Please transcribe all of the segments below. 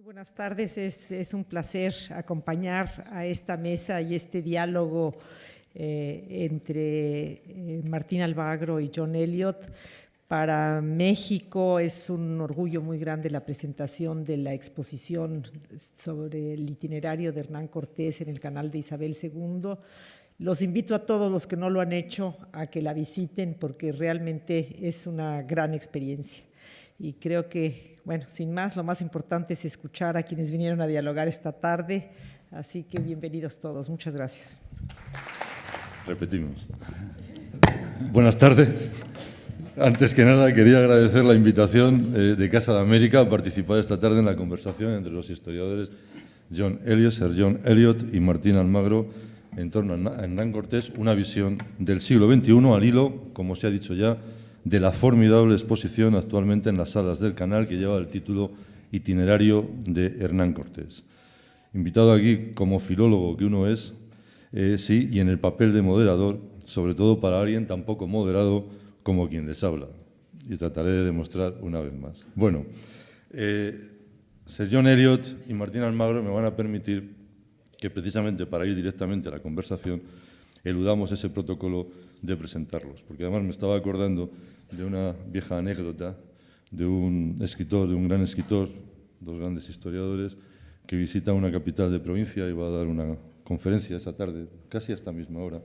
Muy buenas tardes, es un placer acompañar a esta mesa y este diálogo entre Martín Almagro y John Elliot. Para México es un orgullo muy grande la presentación de la exposición sobre el itinerario de Hernán Cortés en el canal de Isabel II. Los invito a todos los que no lo han hecho a que la visiten porque realmente es una gran experiencia. Y creo que, bueno, sin más, lo más importante es escuchar a quienes vinieron a dialogar esta tarde. Así que bienvenidos todos. Muchas gracias. Repetimos. Buenas tardes. Antes que nada, quería agradecer la invitación de Casa de América a participar esta tarde en la conversación entre los historiadores John Elliot, Sir John Elliot y Martín Almagro en torno a Hernán Cortés, una visión del siglo XXI al hilo, como se ha dicho ya, de la formidable exposición actualmente en las salas del canal que lleva el título Itinerario de Hernán Cortés. Invitado aquí como filólogo que uno es, sí, y en el papel de moderador, sobre todo para alguien tan poco moderado como quien les habla. Y trataré de demostrar una vez más. Bueno, Sir John Elliot y Martín Almagro me van a permitir que precisamente para ir directamente a la conversación eludamos ese protocolo de presentarlos, porque además me estaba acordando de una vieja anécdota de un escritor, de un gran escritor, dos grandes historiadores, que visita una capital de provincia y va a dar una conferencia esa tarde, casi a esta misma hora,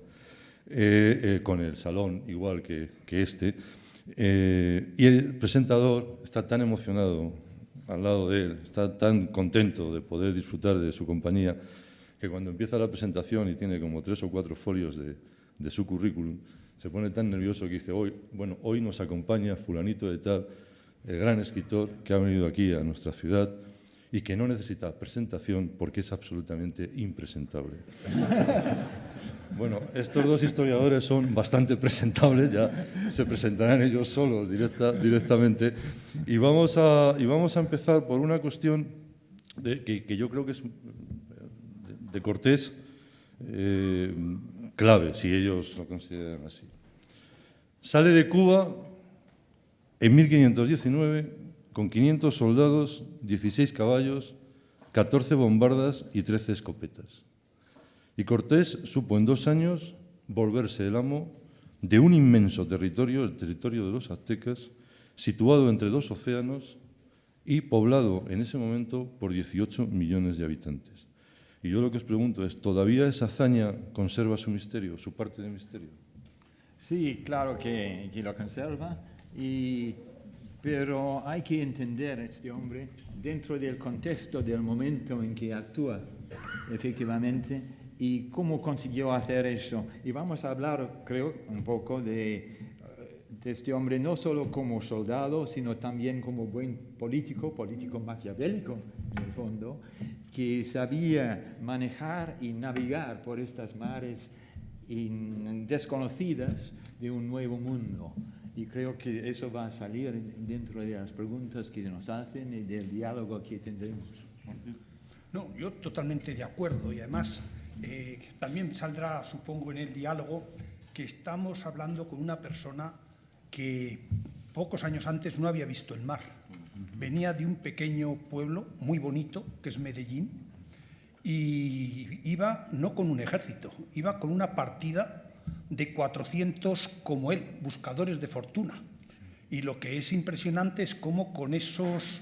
con el salón igual que este, y el presentador está tan emocionado al lado de él, está tan contento de poder disfrutar de su compañía, que cuando empieza la presentación y tiene como 3 o 4 folios de su currículum, se pone tan nervioso que dice, hoy nos acompaña fulanito de tal, el gran escritor que ha venido aquí a nuestra ciudad y que no necesita presentación porque es absolutamente impresentable. Bueno, estos dos historiadores son bastante presentables, ya se presentarán ellos solos directamente. Y vamos a empezar por una cuestión que yo creo que es de Cortés clave, si ellos lo consideran así. Sale de Cuba en 1519 con 500 soldados, 16 caballos, 14 bombardas y 13 escopetas. Y Cortés supo en 2 años volverse el amo de un inmenso territorio, el territorio de los aztecas, situado entre 2 océanos y poblado en ese momento por 18 millones de habitantes. Y yo lo que os pregunto es, ¿todavía esa hazaña conserva su misterio, su parte de misterio? Sí, claro que lo conserva, pero hay que entender a este hombre dentro del contexto del momento en que actúa, efectivamente, y cómo consiguió hacer eso. Y vamos a hablar, creo, un poco de este hombre no solo como soldado, sino también como buen político maquiavélico, en el fondo, que sabía manejar y navegar por estas mares desconocidas de un nuevo mundo. Y creo que eso va a salir dentro de las preguntas que nos hacen y del diálogo que tendremos. No, yo totalmente de acuerdo. Y además también saldrá, supongo, en el diálogo que estamos hablando con una persona que pocos años antes no había visto el mar. Venía de un pequeño pueblo muy bonito, que es Medellín, y iba no con un ejército, iba con una partida de 400 como él, buscadores de fortuna. Y lo que es impresionante es cómo con esos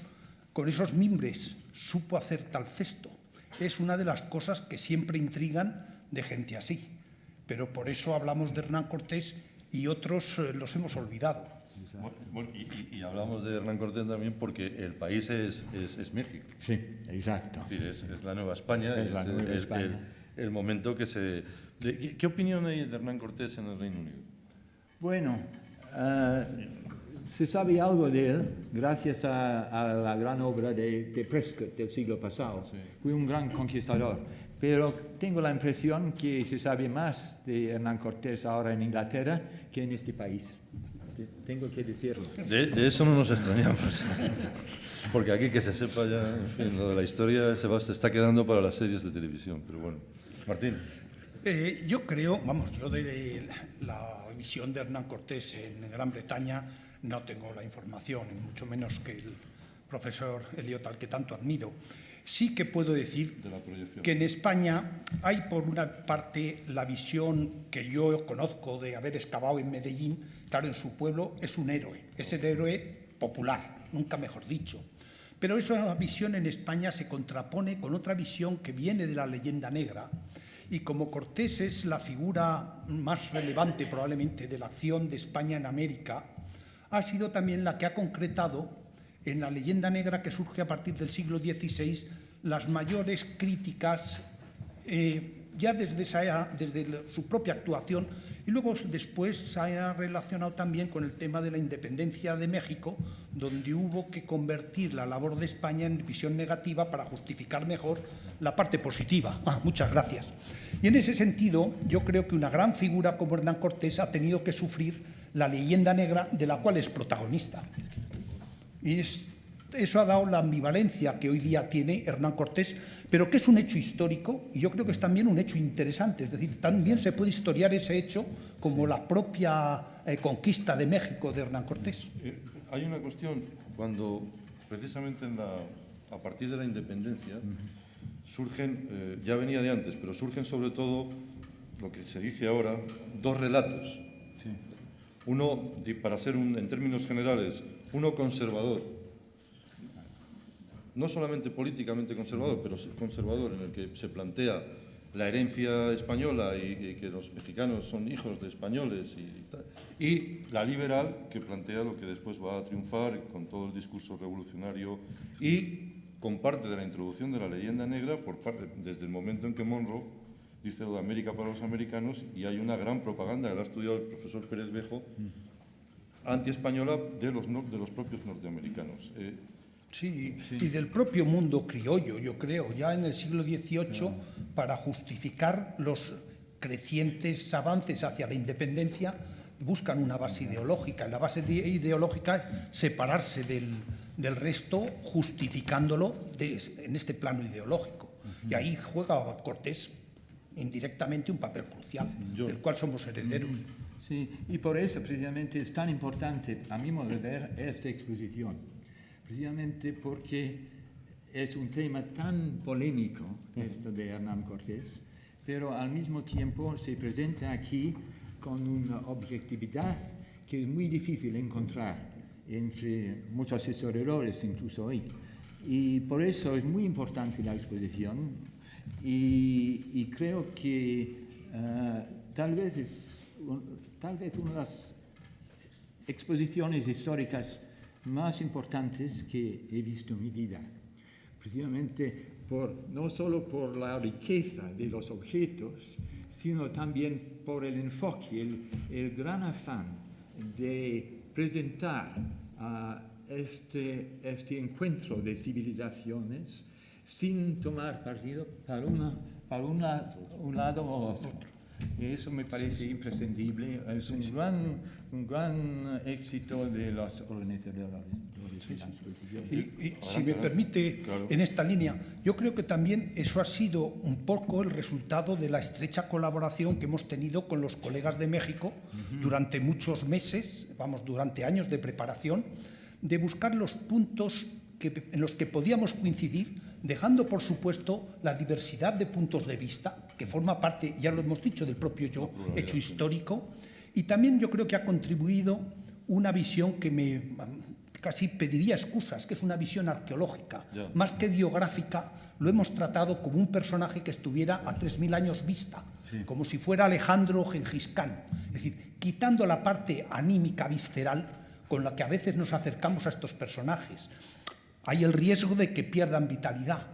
mimbres supo hacer tal cesto. Es una de las cosas que siempre intrigan de gente así. Pero por eso hablamos de Hernán Cortés y otros los hemos olvidado. Bueno, y hablamos de Hernán Cortés también porque el país es México. Sí, exacto. Es decir, es la Nueva España. Es la Nueva España. El momento que se... ¿Qué opinión hay de Hernán Cortés en el Reino Unido? Bueno, se sabe algo de él gracias a la gran obra de Prescott del siglo pasado. Sí. Fue un gran conquistador. Pero tengo la impresión que se sabe más de Hernán Cortés ahora en Inglaterra que en este país. Tengo que decirlo. De eso no nos extrañamos. Porque aquí que se sepa ya, en fin, lo de la historia se está quedando para las series de televisión. Pero bueno, Martín. Yo creo, yo de la visión de Hernán Cortés en Gran Bretaña no tengo la información, mucho menos que el profesor Eliot, al que tanto admiro. Sí que puedo decir de la proyección. que en España hay, por una parte, la visión que yo conozco de haber excavado en Medellín. Claro, en su pueblo es un héroe, es el héroe popular, nunca mejor dicho. Pero esa visión en España se contrapone con otra visión que viene de la leyenda negra, y como Cortés es la figura más relevante probablemente de la acción de España en América, ha sido también la que ha concretado en la leyenda negra que surge a partir del siglo XVI las mayores críticas ya desde su propia actuación, y luego después se ha relacionado también con el tema de la independencia de México, donde hubo que convertir la labor de España en visión negativa para justificar mejor la parte positiva. Muchas gracias. Y en ese sentido, yo creo que una gran figura como Hernán Cortés ha tenido que sufrir la leyenda negra de la cual es protagonista. Y eso ha dado la ambivalencia que hoy día tiene Hernán Cortés, pero que es un hecho histórico, y yo creo que es también un hecho interesante. Es decir, también se puede historiar ese hecho como la propia conquista de México de Hernán Cortés. Hay una cuestión, cuando precisamente a partir de la independencia surgen, ya venía de antes, pero surgen sobre todo, lo que se dice ahora, dos relatos. Sí. Uno, para ser en términos generales, uno conservador, no solamente políticamente conservador, pero conservador, en el que se plantea la herencia española y que los mexicanos son hijos de españoles y la liberal, que plantea lo que después va a triunfar con todo el discurso revolucionario y con parte de la introducción de la leyenda negra desde el momento en que Monroe dice lo de América para los americanos, y hay una gran propaganda que la ha estudiado el profesor Pérez Bejo, antiespañola de los propios norteamericanos. Sí, y del propio mundo criollo, yo creo, ya en el siglo XVIII, para justificar los crecientes avances hacia la independencia, buscan una base ideológica. La base ideológica es separarse del resto, justificándolo en este plano ideológico. Y ahí juega Cortés indirectamente un papel crucial, del cual somos herederos. Sí, y por eso precisamente es tan importante, a mi modo de ver, esta exposición. Precisamente porque es un tema tan polémico, esto de Hernán Cortés, pero al mismo tiempo se presenta aquí con una objetividad que es muy difícil encontrar entre muchos historiadores, incluso hoy. Y por eso es muy importante la exposición, y creo que tal vez una de las exposiciones históricas más importantes que he visto en mi vida, precisamente no solo por la riqueza de los objetos, sino también por el enfoque, el gran afán de presentar este encuentro de civilizaciones sin tomar partido para un lado o otro. Y eso me parece imprescindible, es un gran éxito de los organizadores de la exposición. Y si me permite, claro, en esta línea, yo creo que también eso ha sido un poco el resultado de la estrecha colaboración que hemos tenido con los colegas de México durante muchos meses, durante años de preparación, de buscar los puntos en los que podíamos coincidir, dejando, por supuesto, la diversidad de puntos de vista, que forma parte, ya lo hemos dicho, del propio hecho histórico, y también yo creo que ha contribuido una visión que casi pediría excusas, que es una visión arqueológica. Más que biográfica, lo hemos tratado como un personaje que estuviera a 3000 años vista, como si fuera Alejandro Gengis Khan. Es decir, quitando la parte anímica, visceral, con la que a veces nos acercamos a estos personajes. Hay el riesgo de que pierdan vitalidad,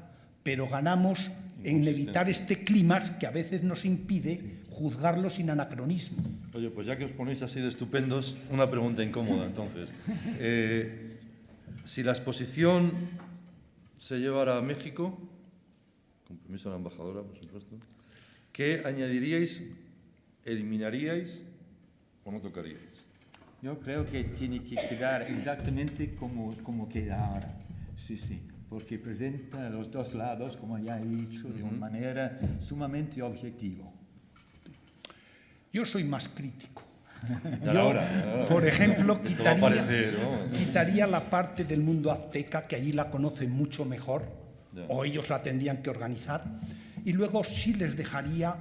pero ganamos en evitar este clímax que a veces nos impide juzgarlo sin anacronismo. Oye, pues ya que os ponéis así de estupendos, una pregunta incómoda entonces. Si la exposición se llevara a México, con permiso de la embajadora, por supuesto, ¿qué añadiríais, eliminaríais o no tocaríais? Yo creo que tiene que quedar exactamente como queda ahora. Sí, porque presenta los dos lados, como ya he dicho, de una manera sumamente objetiva. Yo soy más crítico. Por ejemplo, Esto va a parecer, ¿no? quitaría la parte del mundo azteca, que allí la conocen mucho mejor, Ya. o ellos la tendrían que organizar, y luego sí les dejaría,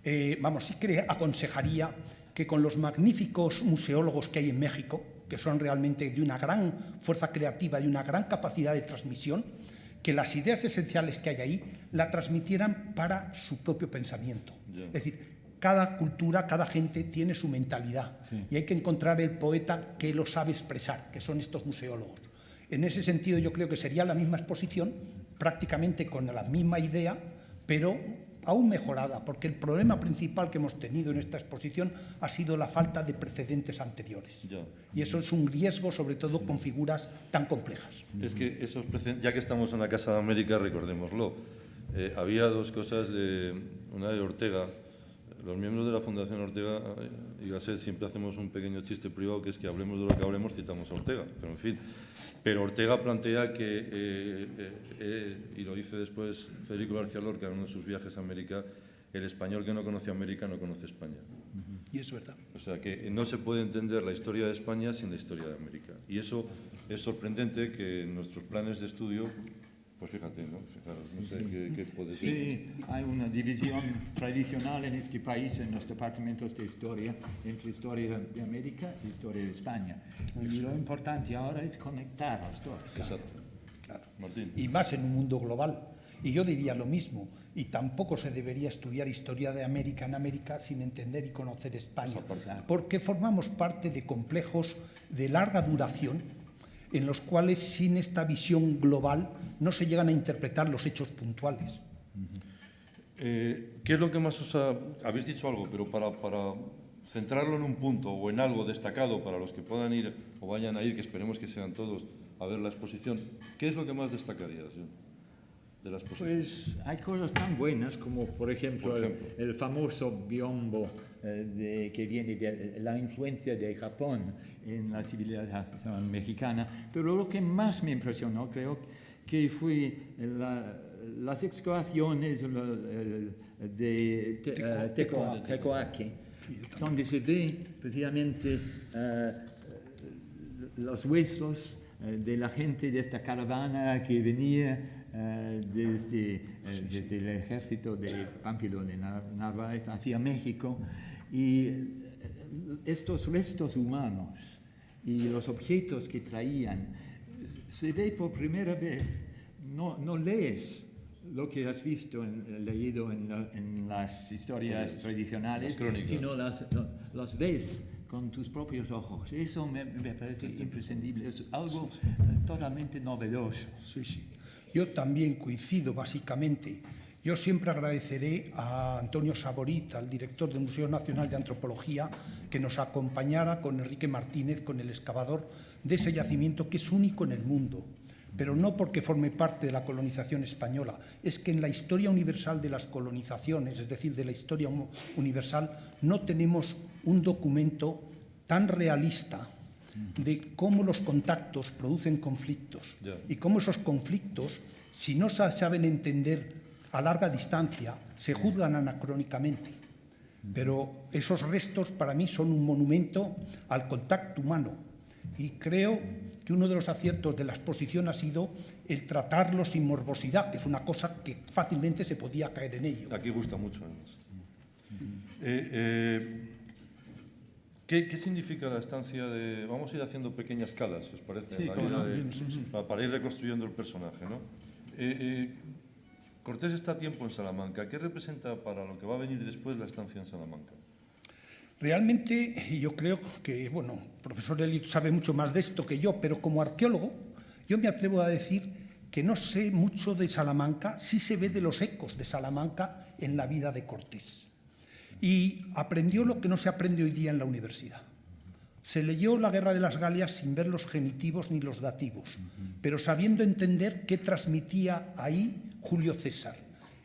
sí que aconsejaría que con los magníficos museólogos que hay en México, que son realmente de una gran fuerza creativa y una gran capacidad de transmisión, que las ideas esenciales que hay ahí la transmitieran para su propio pensamiento. Ya. Es decir, cada cultura, cada gente tiene su mentalidad, y hay que encontrar el poeta que lo sabe expresar, que son estos museólogos. En ese sentido, yo creo que sería la misma exposición, prácticamente con la misma idea, pero aún mejorada, porque el problema principal que hemos tenido en esta exposición ha sido la falta de precedentes anteriores. Ya. Y eso es un riesgo, sobre todo con figuras tan complejas. Es que esos ya que estamos en la Casa de América, recordémoslo. Había dos cosas, una de Ortega. Los miembros de la Fundación Ortega y Gasset siempre hacemos un pequeño chiste privado, que es que hablemos de lo que hablemos, citamos a Ortega. Pero en fin, pero Ortega plantea que, y lo dice después Federico García Lorca en uno de sus viajes a América, el español que no conoce América no conoce España. Y es verdad. O sea, que no se puede entender la historia de España sin la historia de América. Y eso es sorprendente que en nuestros planes de estudio, pues fíjate, ¿no? Fijaros, no sé qué puede ser. Sí, hay una división tradicional en este país, en los departamentos de historia, entre historia de América y historia de España. Y lo importante ahora es conectar los dos. Exacto. Claro. Martín. Y más en un mundo global. Y yo diría lo mismo, y tampoco se debería estudiar historia de América en América sin entender y conocer España, porque formamos parte de complejos de larga duración en los cuales sin esta visión global no se llegan a interpretar los hechos puntuales. ¿Qué es lo que más habéis dicho algo, pero para centrarlo en un punto o en algo destacado para los que puedan ir o vayan a ir, que esperemos que sean todos, a ver la exposición, ¿qué es lo que más destacarías de la exposición? Pues hay cosas tan buenas como, por ejemplo, el famoso biombo que viene de la influencia de Japón en la civilización mexicana, pero lo que más me impresionó, creo, que fue las excavaciones de Tecoaque, donde se ve precisamente los huesos de la gente de esta caravana que venía desde el ejército de Pámpilo de Narváez hacia México, y estos restos humanos y los objetos que traían, se ve por primera vez, no lees lo que has visto, leído en las historias tradicionales, sino los ves con tus propios ojos. Eso me parece imprescindible, es algo totalmente novedoso. Sí, sí. Yo también coincido, básicamente. Yo siempre agradeceré a Antonio Saborit, al director del Museo Nacional de Antropología, que nos acompañara con Enrique Martínez, con el excavador de ese yacimiento que es único en el mundo. Pero no porque forme parte de la colonización española, es que en la historia universal de las colonizaciones, es decir, de la historia universal, no tenemos un documento tan realista de cómo los contactos producen conflictos y cómo esos conflictos, si no se saben entender a larga distancia, se juzgan anacrónicamente. Pero esos restos para mí son un monumento al contacto humano, y creo que uno de los aciertos de la exposición ha sido el tratarlos sin morbosidad, que es una cosa que fácilmente se podía caer en ello. Aquí gusta mucho, además. ¿Qué significa la estancia de...? Vamos a ir haciendo pequeñas escalas, ¿os parece? Sí, para ir reconstruyendo el personaje, ¿no? Cortés está a tiempo en Salamanca. ¿Qué representa para lo que va a venir después la estancia en Salamanca? Realmente yo creo que, el profesor Elliot sabe mucho más de esto que yo, pero como arqueólogo yo me atrevo a decir que no sé mucho de Salamanca, sí se ve de los ecos de Salamanca en la vida de Cortés. Y aprendió lo que no se aprende hoy día en la universidad. Se leyó la Guerra de las Galias sin ver los genitivos ni los dativos, pero sabiendo entender qué transmitía ahí Julio César.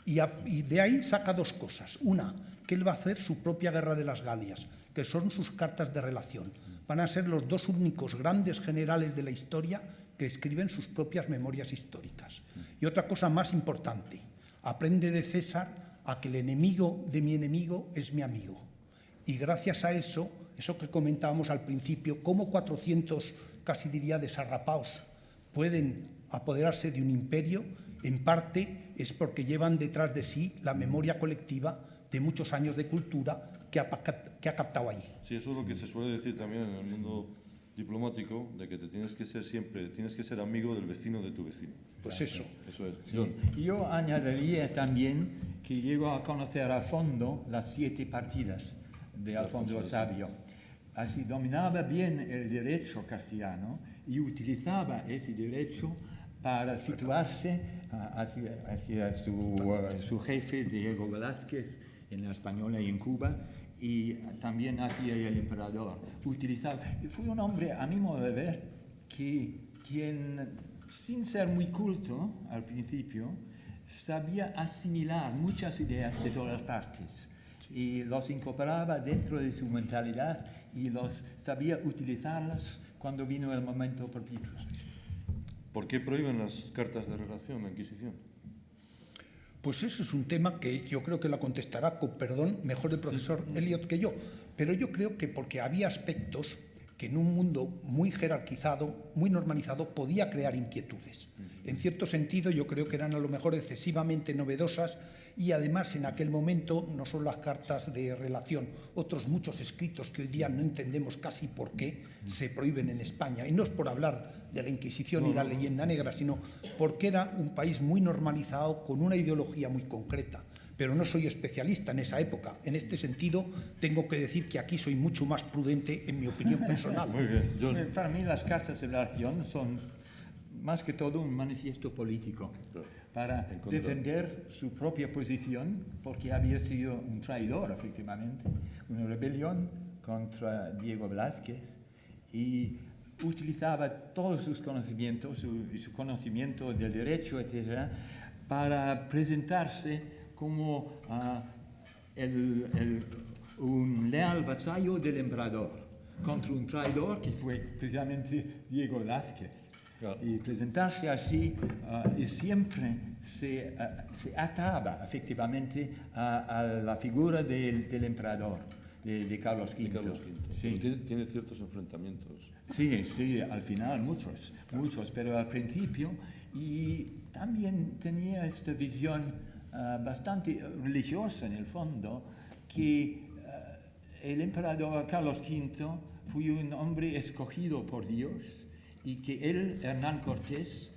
Y de ahí saca dos cosas. Una, que él va a hacer su propia Guerra de las Galias, que son sus cartas de relación. Van a ser los dos únicos grandes generales de la historia que escriben sus propias memorias históricas. Y otra cosa más importante, aprende de César a que el enemigo de mi enemigo es mi amigo. Y gracias a eso eso que comentábamos al principio, cómo 400, casi diría desarrapados, pueden apoderarse de un imperio, en parte es porque llevan detrás de sí la memoria colectiva de muchos años de cultura que ha captado allí. Sí, eso es lo que se suele decir también en el mundo diplomático, de que tienes que ser amigo del vecino de tu vecino. Pues eso. Eso es. Sí. Yo añadiría también que llegó a conocer a fondo las 7 partidas de Alfonso el Sabio. Así dominaba bien el derecho castellano y utilizaba ese derecho para situarse hacia su jefe, Diego Velázquez, en la Española y en Cuba, y también hacia el emperador. Fue un hombre, a mi modo de ver, quien, sin ser muy culto al principio, sabía asimilar muchas ideas de todas partes y los incorporaba dentro de su mentalidad y sabía utilizarlas cuando vino el momento propicio. ¿Por qué prohíben las cartas de relación, la Inquisición? Pues eso es un tema que yo creo que lo contestará, con perdón, mejor el profesor Eliot que yo. Pero yo creo que porque había aspectos que en un mundo muy jerarquizado, muy normalizado, podía crear inquietudes. En cierto sentido, yo creo que eran a lo mejor excesivamente novedosas y además en aquel momento no solo las cartas de relación, otros muchos escritos que hoy día no entendemos casi por qué se prohíben en España. Y no es por hablar de la Inquisición y la leyenda negra, sino porque era un país muy normalizado con una ideología muy concreta. Pero no soy especialista en esa época. En este sentido, tengo que decir que aquí soy mucho más prudente en mi opinión personal. Muy bien, John. Para mí las cartas de relación son más que todo un manifiesto político para defender su propia posición, porque había sido un traidor, efectivamente, una rebelión contra Diego Velázquez, y utilizaba todos sus conocimientos, su conocimiento del derecho, etc., para presentarse como un leal vasallo del emperador contra un traidor que fue precisamente Diego Velázquez. Claro. Y presentarse así y siempre se ataba efectivamente a la figura del emperador, de Carlos V. Sí. Tiene ciertos enfrentamientos. Sí, al final muchos, pero al principio, y también tenía esta visión bastante religiosa en el fondo, que el emperador Carlos V fue un hombre escogido por Dios y que él, Hernán Cortés,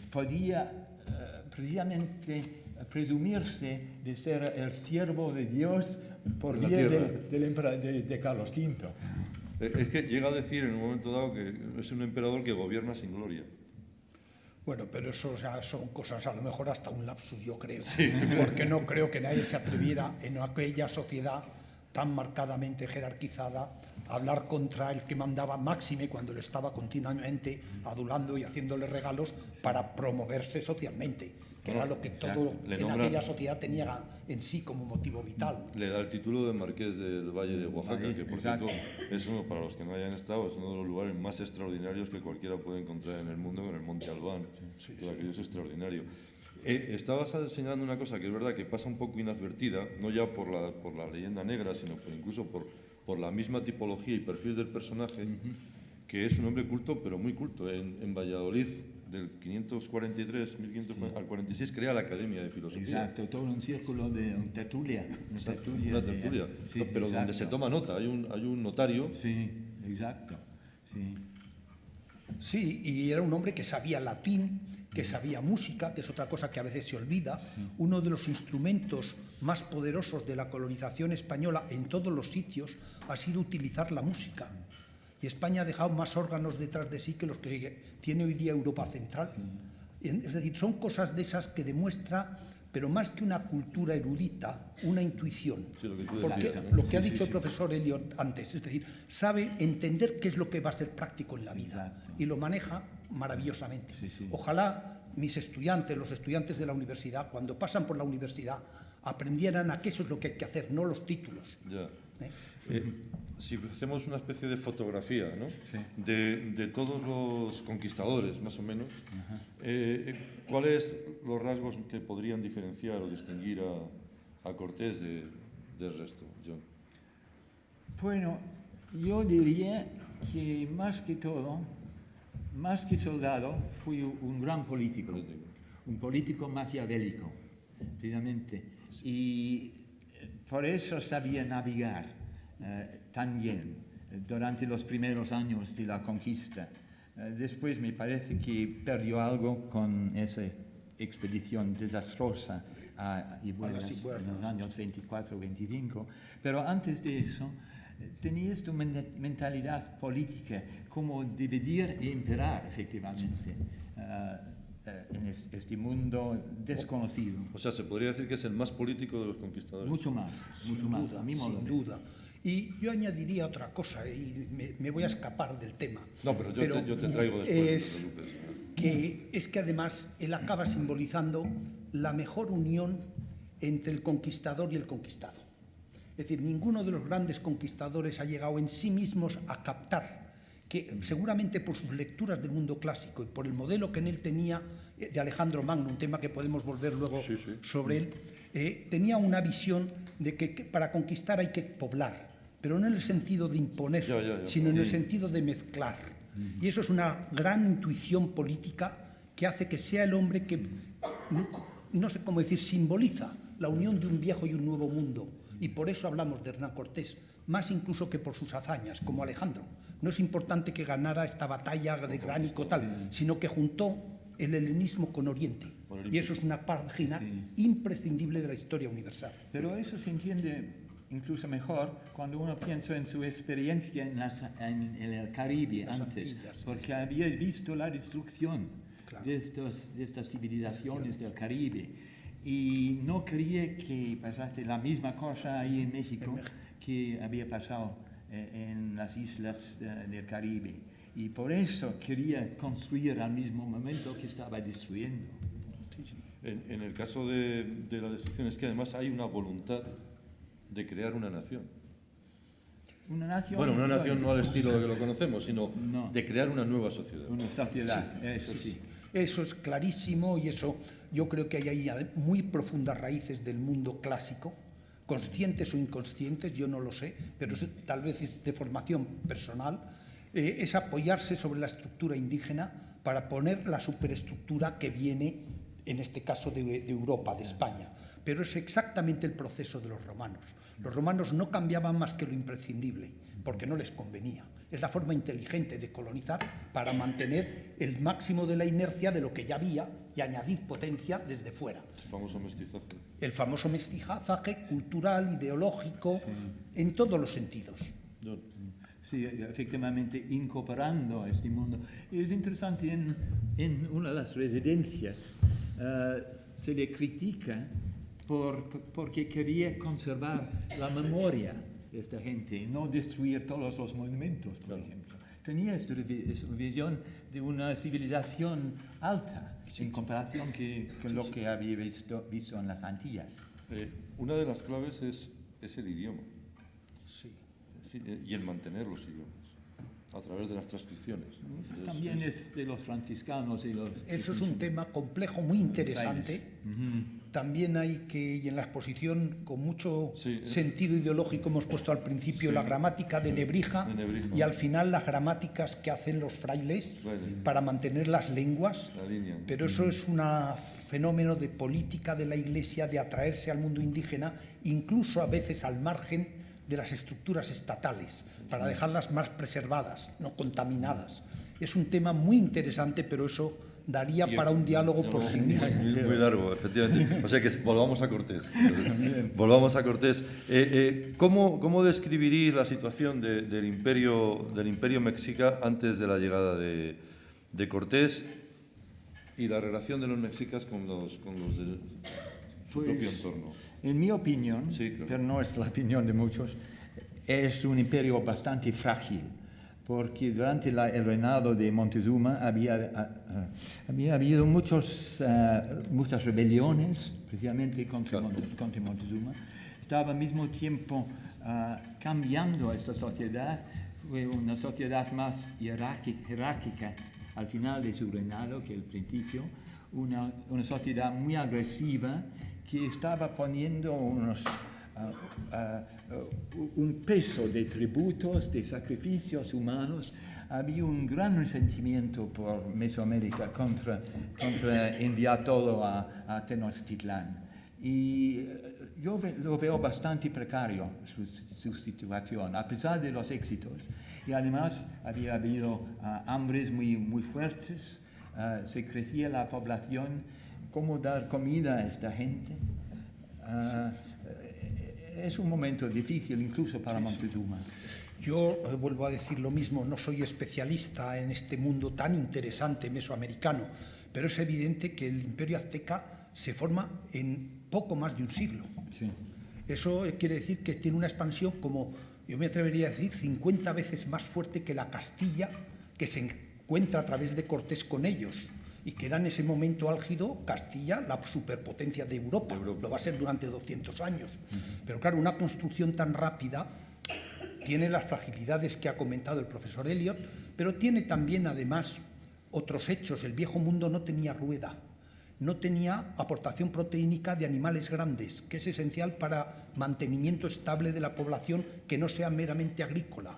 podía precisamente presumirse de ser el siervo de Dios por vía de Carlos V. Es que llega a decir en un momento dado que es un emperador que gobierna sin gloria. Bueno, pero eso ya son cosas, a lo mejor hasta un lapsus, yo creo. Sí, porque no creo que nadie se atreviera en aquella sociedad tan marcadamente jerarquizada a hablar contra el que mandaba, máxime cuando le estaba continuamente adulando y haciéndole regalos para promoverse socialmente, que era lo que todo en aquella sociedad tenía en sí como motivo vital. Le da el título de Marqués del Valle de Oaxaca, que por cierto es uno, para los que no hayan estado, es uno de los lugares más extraordinarios que cualquiera puede encontrar en el mundo, con el Monte Albán. Todo aquello es extraordinario. Estabas señalando una cosa que es verdad que pasa un poco inadvertida, no ya por la leyenda negra, sino incluso por la misma tipología y perfil del personaje, que es un hombre culto, pero muy culto. En Valladolid, del 543 al 46, crea la Academia de Filosofía. Exacto, todo un círculo de tertulia. Una tertulia, sí, pero donde se toma nota, hay un notario. Sí, exacto. Sí. Sí, y era un hombre que sabía latín, que sabía música, que es otra cosa que a veces se olvida. Uno de los instrumentos más poderosos de la colonización española en todos los sitios ha sido utilizar la música. Y España ha dejado más órganos detrás de sí que los que tiene hoy día Europa Central. Es decir, son cosas de esas que demuestra, pero más que una cultura erudita, una intuición. Sí, lo que tú porque decías, ¿no? lo que ha dicho el profesor Eliot antes, es decir, sabe entender qué es lo que va a ser práctico en la vida y lo maneja maravillosamente. Ojalá mis estudiantes, los estudiantes de la universidad, cuando pasan por la universidad, aprendieran a que eso es lo que hay que hacer, no los títulos. Ya. Si hacemos una especie de fotografía, ¿no? de todos los conquistadores, más o menos, ¿cuáles los rasgos que podrían diferenciar o distinguir a Cortés del resto, John? Bueno, yo diría que más que todo, más que soldado, fui un gran político, un político maquiavélico, precisamente. Y por eso sabía navegar tan bien durante los primeros años de la conquista. Después me parece que perdió algo con esa expedición desastrosa a Ibuenas en los años 24-25, pero antes de eso tenía esta mentalidad política como dividir e imperar efectivamente en este mundo desconocido. O sea, se podría decir que es el más político de los conquistadores. Mucho más, mucho más. Duda, A mí sin duda. Y yo añadiría otra cosa, y me voy a escapar del tema. No, pero yo te traigo después. Es que además él acaba simbolizando la mejor unión entre el conquistador y el conquistado. Es decir, ninguno de los grandes conquistadores ha llegado en sí mismos a captar que, seguramente por sus lecturas del mundo clásico y por el modelo que en él tenía de Alejandro Magno, un tema que podemos volver luego sobre él, tenía una visión de que para conquistar hay que poblar, pero no en el sentido de imponer, sino en el sentido de mezclar. Y eso es una gran intuición política que hace que sea el hombre que, no sé cómo decir, simboliza la unión de un viejo y un nuevo mundo. Y por eso hablamos de Hernán Cortés, más incluso que por sus hazañas, como Alejandro. No es importante que ganara esta batalla de Gránico tal, sino que juntó el helenismo con Oriente. Y eso es una página imprescindible de la historia universal. Pero eso se entiende incluso mejor cuando uno piensa en su experiencia en el Caribe antes, porque había visto la destrucción de estas civilizaciones del Caribe y no quería que pasase la misma cosa ahí en México que había pasado en las islas del Caribe. Y por eso quería construir al mismo momento que estaba destruyendo. En el caso de la destrucción es que además hay una voluntad de crear una nación. Una nación, bueno, una nación no al estilo que lo conocemos, sino de crear una nueva sociedad. Una sociedad, eso sí. Eso es clarísimo y eso yo creo que hay ahí muy profundas raíces del mundo clásico, conscientes o inconscientes, yo no lo sé, pero tal vez es de formación personal, es apoyarse sobre la estructura indígena para poner la superestructura que viene, en este caso, de Europa, de España. Pero es exactamente el proceso de los romanos. Los romanos no cambiaban más que lo imprescindible, porque no les convenía. Es la forma inteligente de colonizar para mantener el máximo de la inercia de lo que ya había y añadir potencia desde fuera. El famoso mestizaje. El famoso mestizaje cultural, ideológico, en todos los sentidos. Sí, efectivamente, incorporando a este mundo. Y es interesante, en una de las residencias se le critica porque quería conservar la memoria de esta gente, no destruir todos los monumentos, por ejemplo. Tenía esta visión de una civilización alta, en comparación con lo que había visto en las Antillas. Una de las claves es el idioma. Y el mantener los idiomas a través de las transcripciones. También es de los franciscanos y los... Eso es un tema complejo, muy interesante. También hay que, y en la exposición con mucho sentido ideológico hemos puesto al principio la gramática de Nebrija y al final las gramáticas que hacen los frailes para mantener las lenguas. Pero eso es un fenómeno de política de la Iglesia de atraerse al mundo indígena, incluso a veces al margen de las estructuras estatales, para dejarlas más preservadas, no contaminadas. Es un tema muy interesante, pero eso daría para un diálogo por sí mismo. Muy largo, efectivamente. O sea que volvamos a Cortés. Volvamos a Cortés. ¿Cómo describiríais la situación del imperio mexica antes de la llegada de Cortés y la relación de los mexicas con los de su propio entorno? En mi opinión, pero no es la opinión de muchos, es un imperio bastante frágil, porque durante el reinado de Montezuma había habido muchas rebeliones, precisamente contra Montezuma. Estaba al mismo tiempo cambiando esta sociedad, fue una sociedad más jerárquica al final de su reinado que al principio, una sociedad muy agresiva, que estaba poniendo un peso de tributos, de sacrificios humanos. Había un gran resentimiento por Mesoamérica contra enviar todo a Tenochtitlán. Y yo lo veo bastante precario su situación, a pesar de los éxitos. Y además había habido hambres muy fuertes, se crecía la población. ¿Cómo dar comida a esta gente? Es un momento difícil incluso para Moctezuma. Yo vuelvo a decir lo mismo, no soy especialista en este mundo tan interesante mesoamericano, pero es evidente que el imperio azteca se forma en poco más de un siglo. Sí. Eso quiere decir que tiene una expansión como, yo me atrevería a decir, 50 veces más fuerte que la Castilla que se encuentra a través de Cortés con ellos, y que era en ese momento álgido Castilla la superpotencia de Europa. Lo va a ser durante 200 años. Pero claro, una construcción tan rápida tiene las fragilidades que ha comentado el profesor Elliot, pero tiene también, además, otros hechos. El viejo mundo no tenía rueda, no tenía aportación proteínica de animales grandes, que es esencial para mantenimiento estable de la población que no sea meramente agrícola.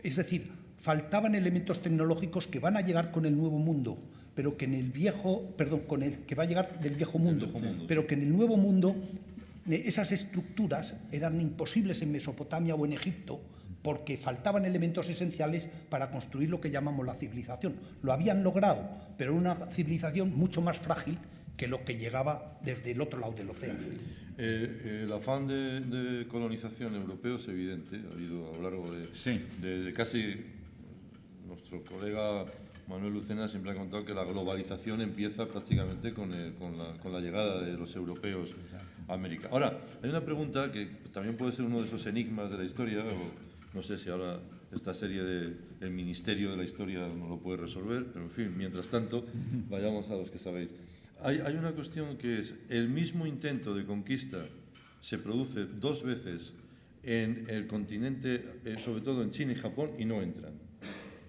Es decir, faltaban elementos tecnológicos que van a llegar con el nuevo mundo, pero que en el viejo, que va a llegar del viejo mundo, pero que en el nuevo mundo esas estructuras eran imposibles en Mesopotamia o en Egipto porque faltaban elementos esenciales para construir lo que llamamos la civilización. Lo habían logrado, pero era una civilización mucho más frágil que lo que llegaba desde el otro lado del océano. El afán de colonización europeo es evidente, ha habido a lo largo de casi nuestro colega Manuel Lucena siempre ha contado que la globalización empieza prácticamente con la llegada de los europeos a América. Ahora, hay una pregunta que también puede ser uno de esos enigmas de la historia, o no sé si ahora esta serie del Ministerio de la Historia no lo puede resolver, pero en fin, mientras tanto, vayamos a los que sabéis. Hay una cuestión que es, el mismo intento de conquista se produce 2 veces en el continente, sobre todo en China y Japón, y no entran,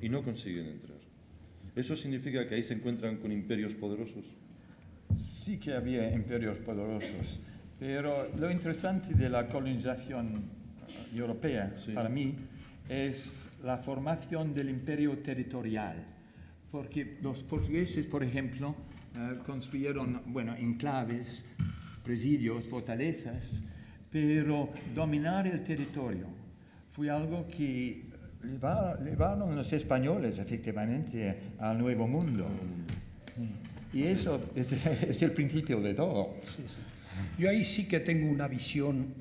y no consiguen entrar. ¿Eso significa que ahí se encuentran con imperios poderosos? Sí que había imperios poderosos, pero lo interesante de la colonización europea, para mí, es la formación del imperio territorial. Porque los portugueses, por ejemplo, construyeron, enclaves, presidios, fortalezas, pero dominar el territorio fue algo que llevaron los españoles, efectivamente, al Nuevo Mundo. Y eso es el principio de todo. Sí. Yo ahí sí que tengo una visión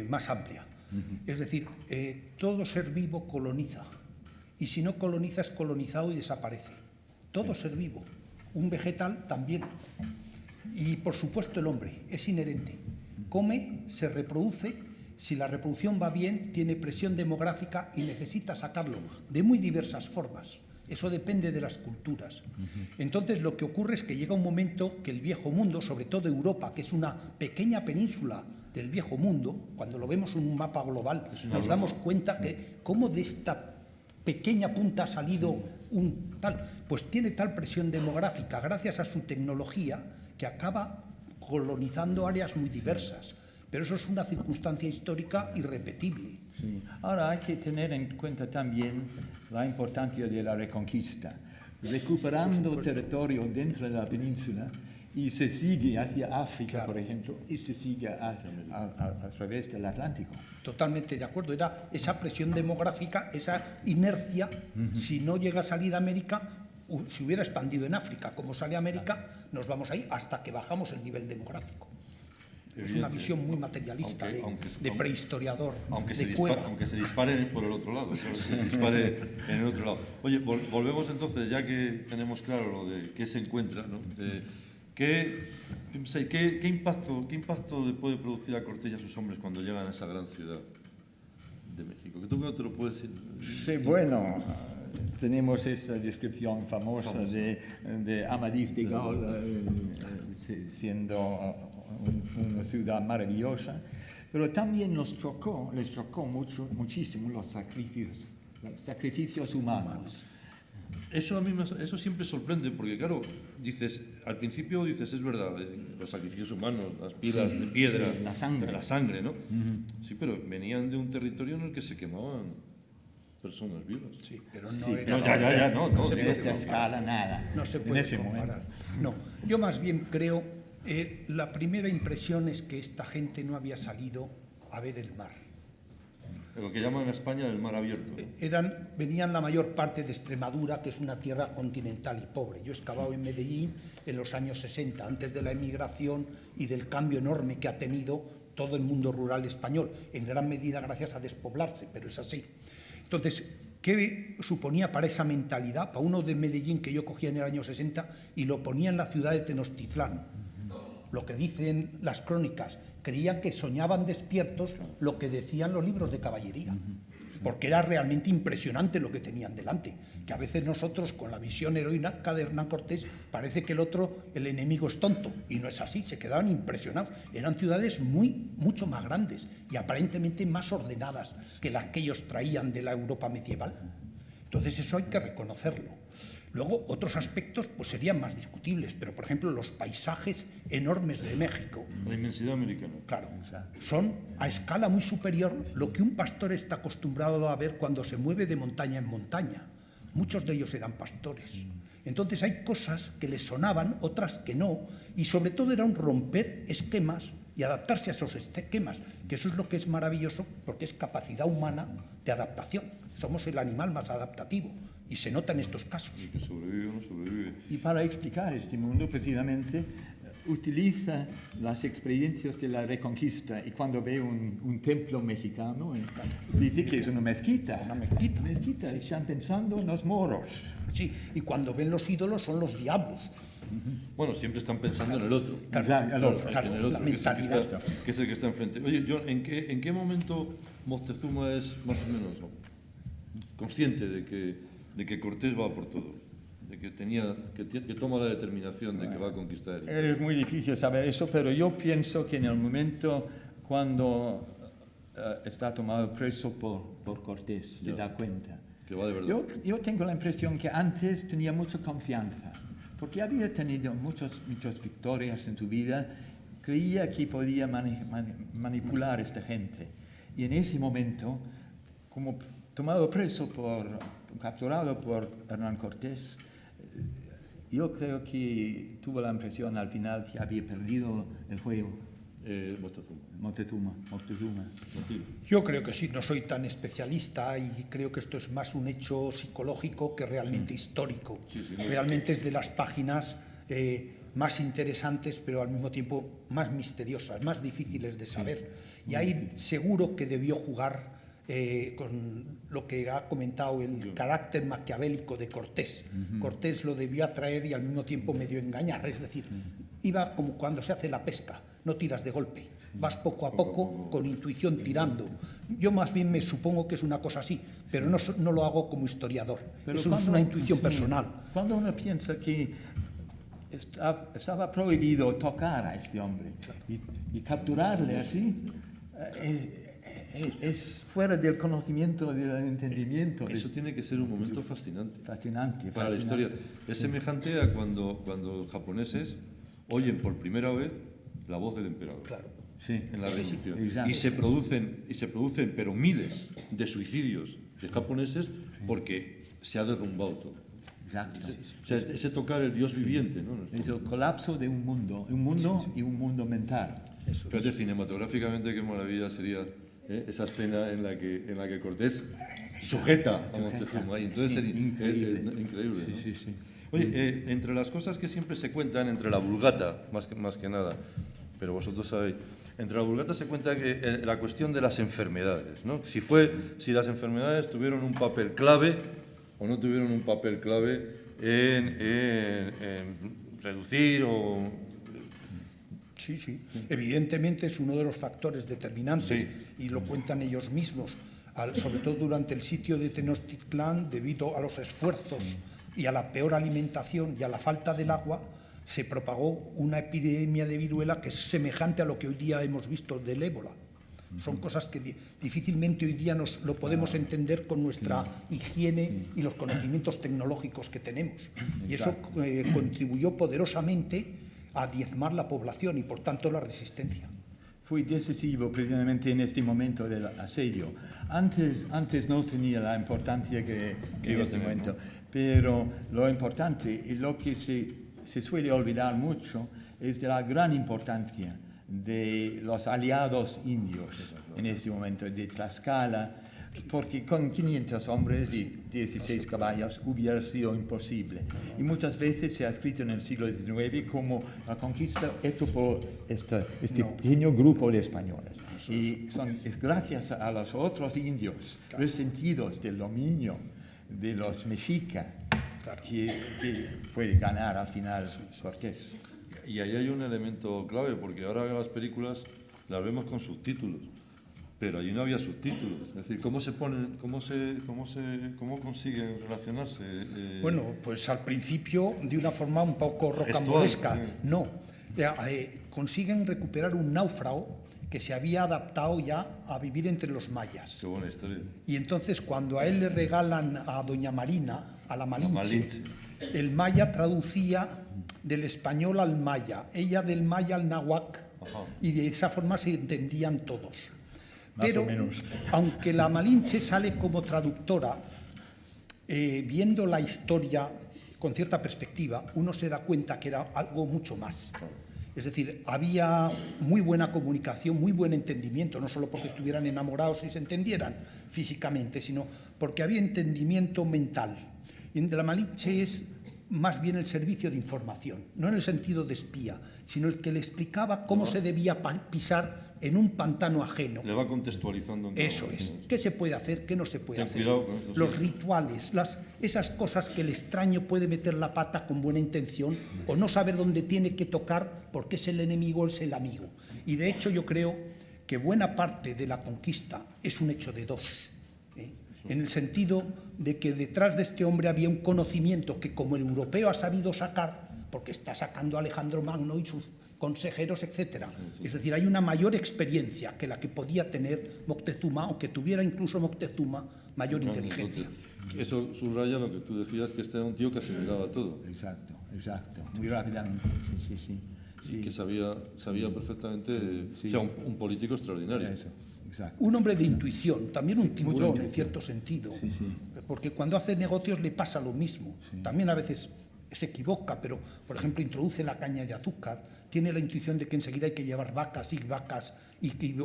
más amplia. Es decir, todo ser vivo coloniza. Y si no coloniza, es colonizado y desaparece. Todo ser vivo. Un vegetal también. Y por supuesto el hombre, es inherente. Come, se reproduce. Si la reproducción va bien, tiene presión demográfica y necesita sacarlo de muy diversas formas. Eso depende de las culturas. Entonces, lo que ocurre es que llega un momento que el viejo mundo, sobre todo Europa, que es una pequeña península del viejo mundo, cuando lo vemos en un mapa global, nos damos cuenta que cómo de esta pequeña punta ha salido un tal, pues tiene tal presión demográfica gracias a su tecnología que acaba colonizando áreas muy diversas. Pero eso es una circunstancia histórica irrepetible. Sí. Ahora hay que tener en cuenta también la importancia de la reconquista, recuperando territorio dentro de la península y se sigue hacia África, por ejemplo, y se sigue a través del Atlántico. Totalmente de acuerdo. Era esa presión demográfica, esa inercia, si no llega a salir América, se hubiera expandido en África. Como sale América, nos vamos ahí hasta que bajamos el nivel demográfico. Es una visión muy materialista, de prehistoriador, aunque de se dispare por el otro lado, se dispare en el otro lado. Oye, volvemos entonces, ya que tenemos claro lo de qué se encuentra, ¿no? ¿Qué impacto le puede producir a Cortés y a sus hombres cuando llegan a esa gran ciudad de México? ¿Tú no te lo puedes decir? Sí, tenemos esa descripción famosa de Amadís de Gaula siendo una ciudad maravillosa, pero también les chocó muchísimo los sacrificios humanos. Eso a mí eso siempre sorprende, porque claro, dices, al principio dices, es verdad, los sacrificios humanos, las pilas de piedra, sí, la sangre. ¿no? Sí, pero venían de un territorio en el que se quemaban personas vivas. Sí, pero Sí, no era... pero no. En esta escala, nada. No se En puede ese comparar. momento. No, yo más bien creo, la primera impresión es que esta gente no había salido a ver el mar. Lo que llaman en España el mar abierto. Venían la mayor parte de Extremadura, que es una tierra continental y pobre. Yo he excavado en Medellín en los años 60, antes de la emigración y del cambio enorme que ha tenido todo el mundo rural español, en gran medida gracias a despoblarse, pero es así. Entonces, ¿qué suponía para esa mentalidad? Para uno de Medellín que yo cogía en el año 60 y lo ponía en la ciudad de Tenochtitlán, lo que dicen las crónicas, creían que soñaban despiertos lo que decían los libros de caballería, porque era realmente impresionante lo que tenían delante, que a veces nosotros con la visión heroica de Hernán Cortés parece que el enemigo es tonto, y no es así, se quedaban impresionados. Eran ciudades mucho más grandes y aparentemente más ordenadas que las que ellos traían de la Europa medieval. Entonces eso hay que reconocerlo. Luego, otros aspectos pues serían más discutibles, pero por ejemplo los paisajes enormes de México. La inmensidad americana. Claro, son a escala muy superior lo que un pastor está acostumbrado a ver cuando se mueve de montaña en montaña. Muchos de ellos eran pastores. Entonces hay cosas que les sonaban, otras que no, y sobre todo era un romper esquemas y adaptarse a esos esquemas, que eso es lo que es maravilloso, porque es capacidad humana de adaptación. Somos el animal más adaptativo. Y se nota en estos casos. El que sobrevive o no sobrevive. Y para explicar este mundo, precisamente, utiliza las experiencias de la Reconquista, y cuando ve un templo mexicano, dice que es una mezquita. Una mezquita. Mezquita, están pensando en los moros. Sí, y cuando ven los ídolos son los diablos. Bueno, siempre están pensando en el otro. Claro, el otro, claro, En el otro, la que es el mentalidad. que es el que está enfrente. Oye, John, ¿en qué momento Moctezuma es más o menos consciente de que Cortés va por todo? De que toma la determinación de que va a conquistar el... Es muy difícil saber eso, pero yo pienso que en el momento cuando está tomado preso por Cortés, se da cuenta. Que va de verdad. Yo tengo la impresión que antes tenía mucha confianza, porque había tenido muchas victorias en su vida, creía que podía manipular a esta gente. Y en ese momento, como tomado preso capturado por Hernán Cortés, yo creo que tuvo la impresión al final que había perdido el juego. Moctezuma. Yo creo que sí, no soy tan especialista y creo que esto es más un hecho psicológico que realmente histórico. Sí, realmente es de las páginas más interesantes, pero al mismo tiempo más misteriosas, más difíciles de saber. Y ahí seguro que debió jugar con lo que ha comentado el carácter maquiavélico de Cortés. Cortés lo debió atraer y al mismo tiempo medio engañar, es decir, iba como cuando se hace la pesca, no tiras de golpe, vas poco a poco con intuición tirando. Yo más bien me supongo que es una cosa así, pero no lo hago como historiador, eso es una intuición personal. Cuando uno piensa que estaba prohibido tocar a este hombre y capturarle así, es fuera del conocimiento, del entendimiento. Eso tiene que ser un momento fascinante. Fascinante. Para la historia. Es semejante a cuando los japoneses oyen por primera vez la voz del emperador. Claro. Sí. En la revolución. Exacto. Y se producen, pero miles de suicidios de japoneses porque se ha derrumbado todo. Exacto. O sea, ese tocar el Dios viviente, ¿no? Es el colapso de un mundo y un mundo mental. Pero cinematográficamente qué maravilla sería esa escena en la que Cortés sujeta a Moctezuma. Y entonces sería increíble, ¿no? Sí. Oye, entre las cosas que siempre se cuentan, entre la Vulgata, más que nada, pero vosotros sabéis, entre la Vulgata se cuenta que la cuestión de las enfermedades, ¿no? Si las enfermedades tuvieron un papel clave o no tuvieron un papel clave en reducir o... Sí. Evidentemente es uno de los factores determinantes, Sí. y lo cuentan ellos mismos, sobre todo durante el sitio de Tenochtitlán, debido a los esfuerzos y a la peor alimentación y a la falta del agua, se propagó una epidemia de viruela que es semejante a lo que hoy día hemos visto del ébola. Son cosas que difícilmente hoy día lo podemos entender con nuestra higiene y los conocimientos tecnológicos que tenemos. Y eso contribuyó poderosamente a diezmar la población y, por tanto, la resistencia. Fue decisivo precisamente en este momento del asedio. Antes no tenía la importancia que en este momento, pero lo importante y lo que se suele olvidar mucho es de la gran importancia de los aliados indios en este momento, de Tlaxcala, porque con 500 hombres y 16 caballos hubiera sido imposible. Y muchas veces se ha escrito en el siglo XIX como la conquista hecha por este pequeño grupo de españoles. Y es gracias a los otros indios resentidos del dominio de los mexicas que puede ganar al final Cortés. Y ahí hay un elemento clave, porque ahora las películas las vemos con subtítulos, pero allí no había subtítulos. Es decir, ¿cómo consiguen relacionarse? Bueno, pues al principio de una forma un poco rocambolesca. No, consiguen recuperar un náufrago que se había adaptado ya a vivir entre los mayas. Qué buena historia. Y entonces cuando a él le regalan a doña Marina, a la Malinche, el maya traducía del español al maya, ella del maya al náhuatl, y de esa forma se entendían todos. Pero, aunque la Malinche sale como traductora, viendo la historia con cierta perspectiva, uno se da cuenta que era algo mucho más. Es decir, había muy buena comunicación, muy buen entendimiento, no solo porque estuvieran enamorados y se entendieran físicamente, sino porque había entendimiento mental. Y en la Malinche es más bien el servicio de información, no en el sentido de espía, sino el que le explicaba cómo se debía pisar en un pantano ajeno. Le va contextualizando. Eso es. ¿Qué se puede hacer? ¿Qué no se puede hacer? Cuidado con eso, los rituales, esas cosas que el extraño puede meter la pata con buena intención o no saber dónde tiene que tocar porque es el enemigo o es el amigo. Y de hecho yo creo que buena parte de la conquista es un hecho de dos. En el sentido de que detrás de este hombre había un conocimiento que como el europeo ha sabido sacar, porque está sacando a Alejandro Magno y sus consejeros, etc. Es decir, hay una mayor experiencia que la que podía tener Moctezuma, o que tuviera incluso Moctezuma mayor inteligencia. Eso subraya lo que tú decías, que este era un tío que asimilaba todo. Exacto, muy rápidamente, sí. Y que sabía perfectamente, o sea, un político extraordinario. Eso. Exacto. Un hombre de intuición, también un tiburón en cierto sentido, sí. porque cuando hace negocios le pasa lo mismo. También a veces se equivoca, pero por ejemplo introduce la caña de azúcar, tiene la intuición de que enseguida hay que llevar vacas y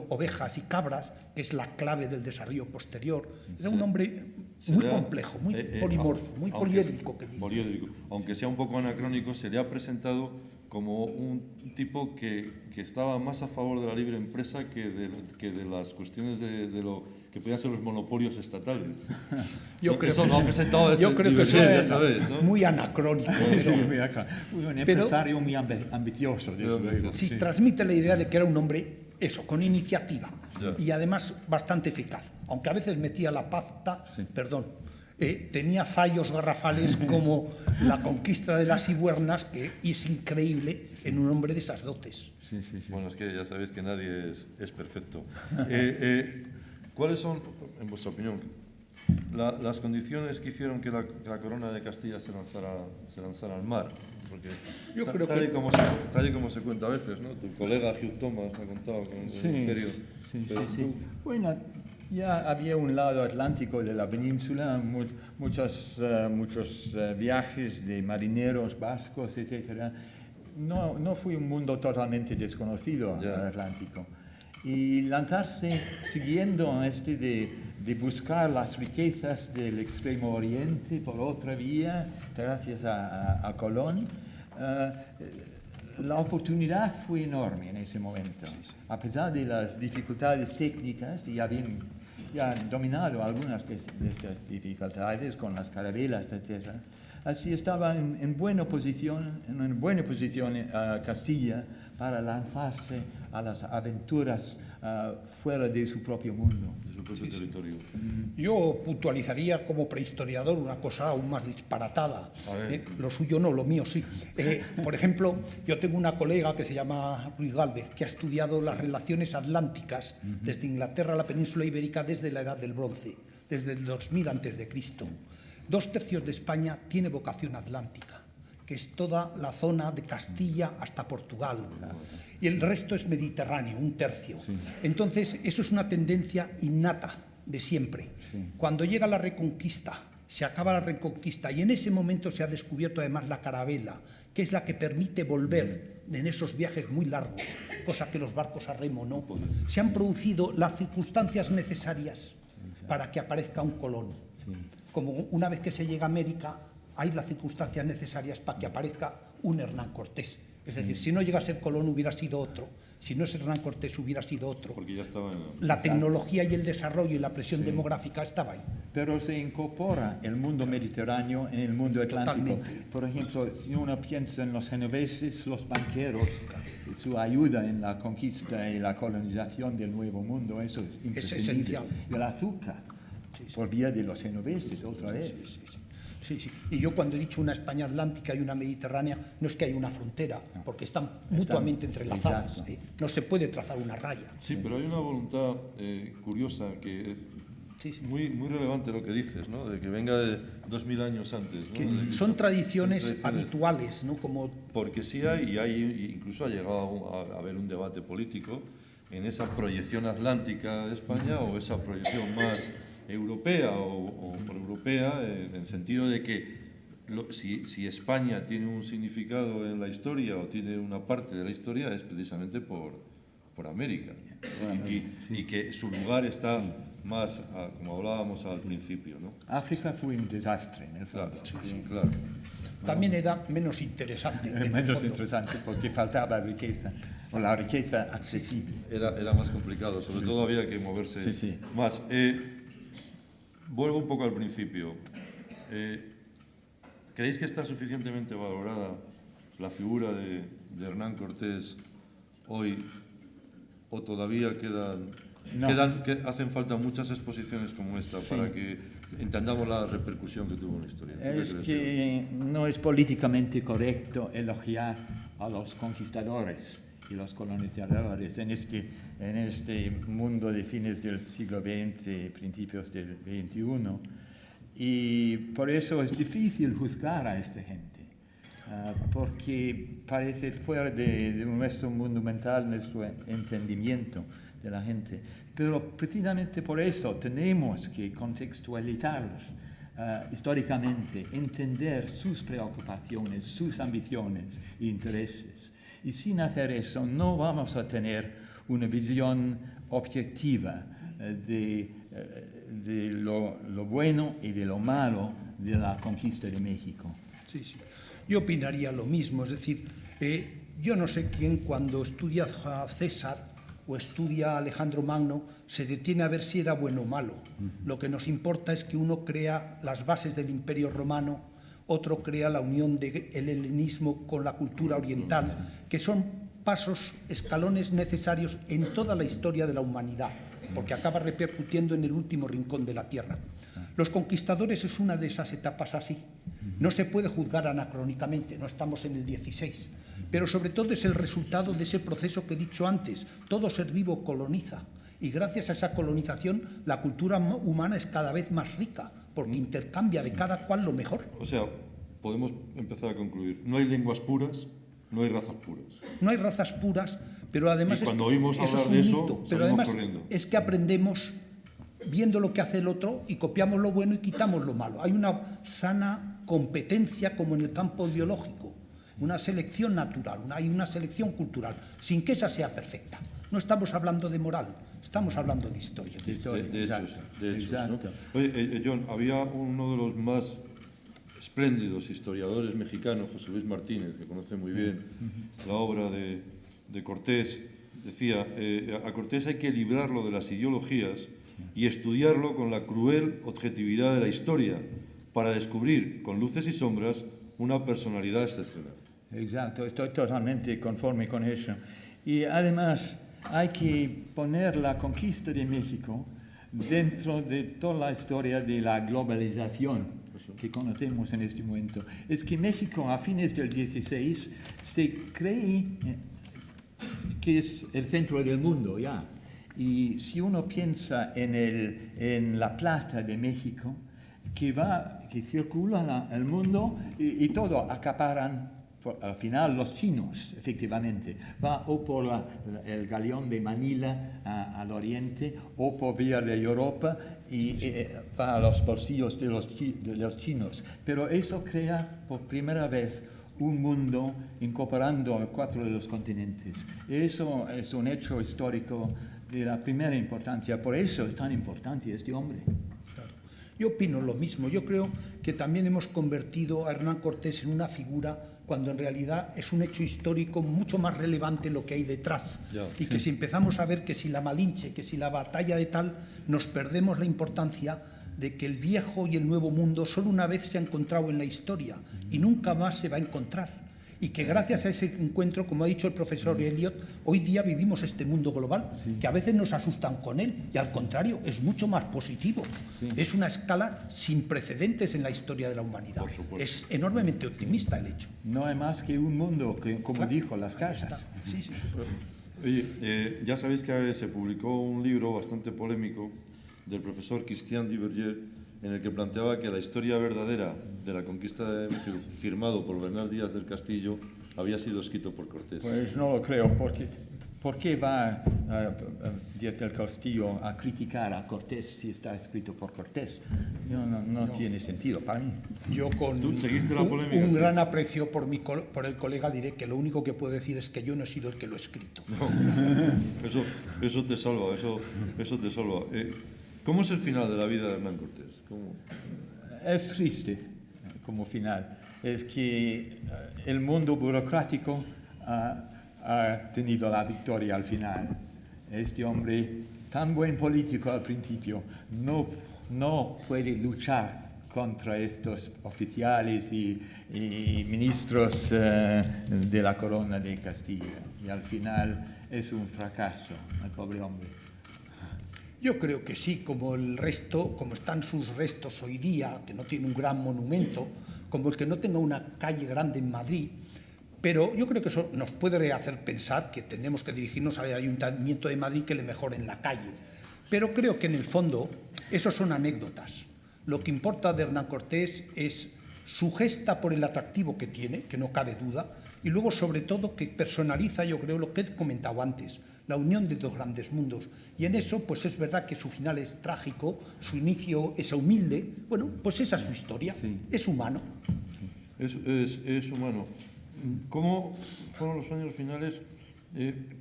ovejas y cabras, que es la clave del desarrollo posterior. Era un hombre muy complejo, muy polimorfo, muy poliédrico. Poliédrico. Aunque sea un poco anacrónico, se le ha presentado como un tipo que estaba más a favor de la libre empresa que de las cuestiones de lo que podían ser los monopolios estatales. Yo creo eso lo ha presentado yo creo que eso ya sabes, ¿no? muy anacrónico. Fue un empresario muy ambicioso. Sí, transmite la idea de que era un hombre, con iniciativa, y además bastante eficaz, aunque a veces metía la pata, tenía fallos garrafales como la conquista de las Ibuernas, que es increíble en un hombre de esas dotes. Sí. Bueno, es que ya sabéis que nadie es perfecto. ¿Cuáles son, en vuestra opinión, las condiciones que hicieron que la corona de Castilla se lanzara al mar? Porque yo creo tal y como se cuenta a veces, ¿no? Tu colega Hugh Thomas ha contado con el imperio. Sí. Bueno, ya había un lado atlántico de la península, muchos viajes de marineros vascos, etc. No fue un mundo totalmente desconocido al Atlántico. Y lanzarse siguiendo de buscar las riquezas del Extremo Oriente por otra vía, gracias a Colón, la oportunidad fue enorme en ese momento. A pesar de las dificultades técnicas, y habían dominado algunas de estas dificultades con las carabelas, etc. Así estaba en buena posición Castilla para lanzarse a las aventuras fuera de su propio mundo. De su propio territorio. Yo puntualizaría como prehistoriador una cosa aún más disparatada. A ver. Lo suyo no, lo mío sí. Por ejemplo, yo tengo una colega que se llama Ruiz Gálvez, que ha estudiado las relaciones atlánticas desde Inglaterra a la península ibérica desde la Edad del Bronce, desde el 2000 a.C. 2/3 de España tiene vocación atlántica, que es toda la zona de Castilla hasta Portugal. Y el resto es mediterráneo, 1/3. Entonces, eso es una tendencia innata de siempre. Cuando llega la Reconquista, se acaba la Reconquista y en ese momento se ha descubierto además la carabela, que es la que permite volver en esos viajes muy largos, cosa que los barcos a remo no. Se han producido las circunstancias necesarias para que aparezca un Colón. Como una vez que se llega a América, hay las circunstancias necesarias para que aparezca un Hernán Cortés. Es decir, si no llega a ser Colón hubiera sido otro, si no es Hernán Cortés hubiera sido otro. Porque ya estaba en La tecnología y el desarrollo y la presión demográfica estaba ahí. Pero se incorpora el mundo mediterráneo en el mundo atlántico. Totalmente. Por ejemplo, si uno piensa en los genoveses, los banqueros, su ayuda en la conquista y la colonización del Nuevo Mundo, eso es imprescindible. esencial. Y el azúcar, por vía de los genoveses, otra vez. Sí. Y yo cuando he dicho una España atlántica y una mediterránea, no es que haya una frontera, porque están mutuamente entrelazadas. exacto. No se puede trazar una raya. Sí, pero hay una voluntad curiosa que es muy, muy relevante lo que dices, ¿no? De que venga de 2000 años antes. ¿no? Que son tradiciones habituales, ¿no? Como Porque sí hay, incluso ha llegado a haber un debate político en esa proyección atlántica de España o esa proyección más europea o europea, en el sentido de que si España tiene un significado en la historia o tiene una parte de la historia es precisamente por América y que su lugar está más, como hablábamos al principio, ¿no? África fue un desastre, en el fondo. Claro. también era menos interesante. en el Menos fondo. interesante porque faltaba riqueza, o la riqueza accesible. Era más complicado, sobre todo había que moverse más. Vuelvo un poco al principio. ¿Creéis que está suficientemente valorada la figura de Hernán Cortés hoy o todavía que hacen falta muchas exposiciones como esta para que entendamos la repercusión que tuvo en la historia? Es que no es políticamente correcto elogiar a los conquistadores y los colonizadores en este mundo de fines del siglo XX, principios del XXI. Y por eso es difícil juzgar a esta gente, porque parece fuera de nuestro mundo mental, nuestro entendimiento de la gente. Pero precisamente por eso tenemos que contextualizarlos históricamente, entender sus preocupaciones, sus ambiciones e intereses. Y sin hacer eso no vamos a tener una visión objetiva de lo bueno y de lo malo de la conquista de México. Sí. Yo opinaría lo mismo, es decir, yo no sé quién cuando estudia a César o estudia a Alejandro Magno se detiene a ver si era bueno o malo. Lo que nos importa es que uno crea las bases del Imperio Romano, otro crea la unión del helenismo con la cultura oriental, que son pasos, escalones necesarios en toda la historia de la humanidad, porque acaba repercutiendo en el último rincón de la Tierra. Los conquistadores es una de esas etapas así. No se puede juzgar anacrónicamente, no estamos en el 16, pero sobre todo es el resultado de ese proceso que he dicho antes. Todo ser vivo coloniza y gracias a esa colonización la cultura humana es cada vez más rica, porque intercambia de cada cual lo mejor. O sea, podemos empezar a concluir. No hay lenguas puras, no hay razas puras. No hay razas puras, pero además Y cuando oímos hablar de eso, pero salimos además corriendo. es que aprendemos viendo lo que hace el otro y copiamos lo bueno y quitamos lo malo. Hay una sana competencia como en el campo biológico, una selección natural, hay una selección cultural, sin que esa sea perfecta. No estamos hablando de moral, estamos hablando de historia. De hechos, ¿no? Exacto. Oye, John, había uno de los más espléndidos historiadores mexicanos, José Luis Martínez, que conoce muy bien la obra de Cortés, decía, a Cortés hay que librarlo de las ideologías y estudiarlo con la cruel objetividad de la historia para descubrir, con luces y sombras, una personalidad excepcional. Exacto, estoy totalmente conforme con eso. Y además hay que poner la conquista de México dentro de toda la historia de la globalización que conocemos en este momento. Es que México a fines del 16 se cree que es el centro del mundo ya. Y si uno piensa en la plata de México, que circula el mundo y todo acaparan, al final los chinos, efectivamente, va o por el galeón de Manila al oriente o por vía de Europa y va a los bolsillos de los chinos. Pero eso crea por primera vez un mundo incorporando a 4 de los continentes. Eso es un hecho histórico de la primera importancia. Por eso es tan importante este hombre. Claro. Yo opino lo mismo. Yo creo que también hemos convertido a Hernán Cortés en una figura cuando en realidad es un hecho histórico mucho más relevante lo que hay detrás. Y que si empezamos a ver que si la Malinche, que si la batalla de tal, nos perdemos la importancia de que el viejo y el nuevo mundo solo una vez se ha encontrado en la historia y nunca más se va a encontrar. Y que gracias a ese encuentro, como ha dicho el profesor Elliot, hoy día vivimos este mundo global, que a veces nos asustan con él, y al contrario, es mucho más positivo. Es una escala sin precedentes en la historia de la humanidad. Es enormemente optimista el hecho. No hay más que un mundo, como dijo Las Casas. Sí, sí. Oye, ya sabéis que se publicó un libro bastante polémico del profesor Christian Duverger, en el que planteaba que la historia verdadera de la conquista de México, firmado por Bernal Díaz del Castillo, había sido escrito por Cortés. Pues no lo creo, porque ¿por qué va Díaz del Castillo a criticar a Cortés si está escrito por Cortés? No tiene sentido para mí. Yo con ¿Tú seguiste la polémica? un gran aprecio por el colega diré que lo único que puedo decir es que yo no he sido el que lo he escrito. No, eso te salva, eso te salva. ¿Cómo es el final de la vida de Hernán Cortés? ¿Cómo? Es triste como final. Es que el mundo burocrático ha tenido la victoria al final. Este hombre, tan buen político al principio, no puede luchar contra estos oficiales y ministros de la corona de Castilla. Y al final es un fracaso, el pobre hombre. Yo creo que sí, como el resto, como están sus restos hoy día, que no tiene un gran monumento, como el que no tenga una calle grande en Madrid, pero yo creo que eso nos puede hacer pensar que tenemos que dirigirnos al Ayuntamiento de Madrid que le mejoren la calle. Pero creo que en el fondo esos son anécdotas. Lo que importa de Hernán Cortés es su gesta por el atractivo que tiene, que no cabe duda, y luego sobre todo que personaliza, yo creo, lo que he comentado antes, la unión de 2 grandes mundos. Y en eso, pues es verdad que su final es trágico, su inicio es humilde, bueno, pues esa es su historia, es humano. Es humano. ¿Cómo fueron los años finales?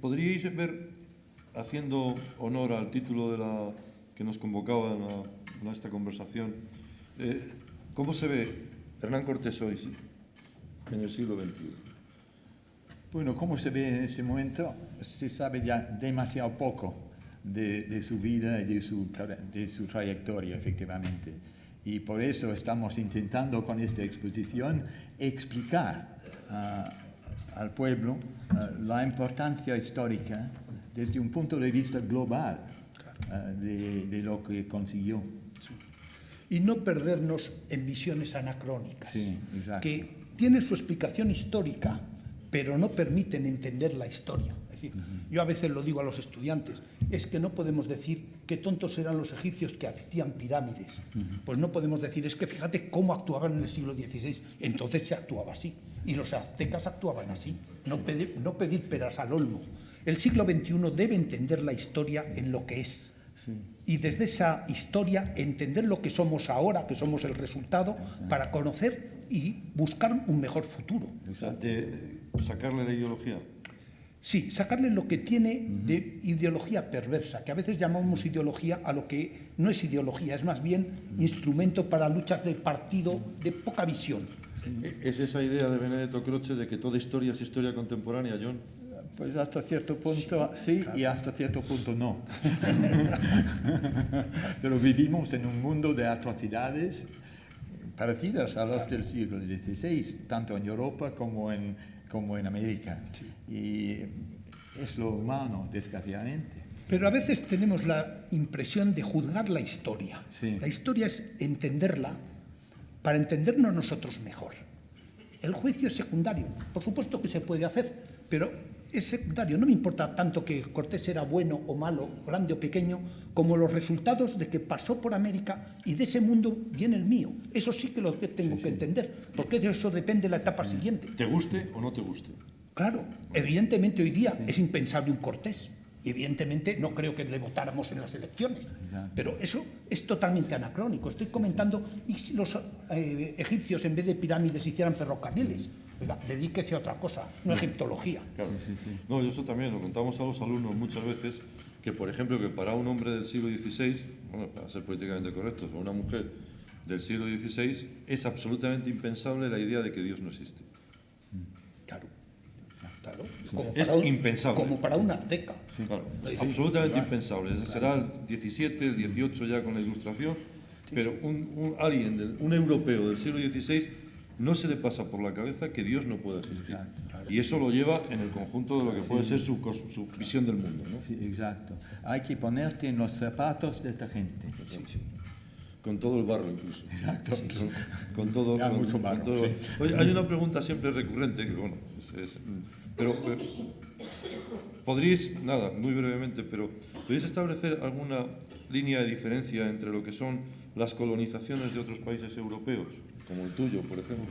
¿Podríais ver, haciendo honor al título de que nos convocaba en esta conversación, cómo se ve Hernán Cortés hoy, en el siglo XXI? Bueno, como se ve en este momento, se sabe ya demasiado poco de su vida y de su trayectoria, efectivamente. Y por eso estamos intentando con esta exposición explicar al pueblo la importancia histórica desde un punto de vista global de lo que consiguió. Y no perdernos en visiones anacrónicas, que tienen su explicación histórica, pero no permiten entender la historia. Es decir, yo a veces lo digo a los estudiantes, es que no podemos decir qué tontos eran los egipcios que hacían pirámides. Pues no podemos decir, es que fíjate cómo actuaban en el siglo XVI, entonces se actuaba así, y los aztecas actuaban así, no pedir peras al olmo. El siglo XXI debe entender la historia en lo que es. Y desde esa historia entender lo que somos ahora, que somos el resultado, para conocer y buscar un mejor futuro. ¿Sacarle la ideología? Sí, sacarle lo que tiene de ideología perversa, que a veces llamamos ideología a lo que no es ideología, es más bien instrumento para luchas del partido de poca visión. ¿Es esa idea de Benedetto Croce de que toda historia es historia contemporánea, John? Pues hasta cierto punto sí, claro. Y hasta cierto punto no. Pero vivimos en un mundo de atrocidades parecidas a las del siglo XVI, tanto en Europa como en como en América. Y es lo humano, desgraciadamente. Pero a veces tenemos la impresión de juzgar la historia. Sí. La historia es entenderla para entendernos nosotros mejor. El juicio es secundario. Por supuesto que se puede hacer, pero es secundario. No me importa tanto que Cortés era bueno o malo, grande o pequeño, como los resultados de que pasó por América y de ese mundo viene el mío. Eso sí que lo tengo que entender, porque de eso depende la etapa siguiente. ¿Te guste o no te guste? Claro, evidentemente hoy día es impensable un Cortés. Evidentemente no creo que le votáramos en las elecciones, pero eso es totalmente anacrónico. Estoy comentando, ¿y si los egipcios en vez de pirámides hicieran ferrocarriles? Oiga, dedíquese a otra cosa, no a egiptología. Claro. No, eso también lo contamos a los alumnos muchas veces, que por ejemplo que para un hombre del siglo XVI, bueno, para ser políticamente correctos, o una mujer del siglo XVI, es absolutamente impensable la idea de que Dios no existe. Claro. Es impensable. Como para una azteca. Claro, absolutamente impensable. Será el 17, el 18 ya con la Ilustración, pero un europeo del siglo XVI no se le pasa por la cabeza que Dios no puede existir. Y eso lo lleva en el conjunto de lo que puede ser su visión del mundo, ¿no? Sí, exacto. Hay que ponerte en los zapatos de esta gente. Con todo el barro incluso. Exacto. Con todo, Ya, con- mucho con barro, todo. sí. Oye, hay una pregunta siempre recurrente, que bueno, pero podríais, nada, muy brevemente, pero ¿podríais establecer alguna línea de diferencia entre lo que son las colonizaciones de otros países europeos, como el tuyo, por ejemplo?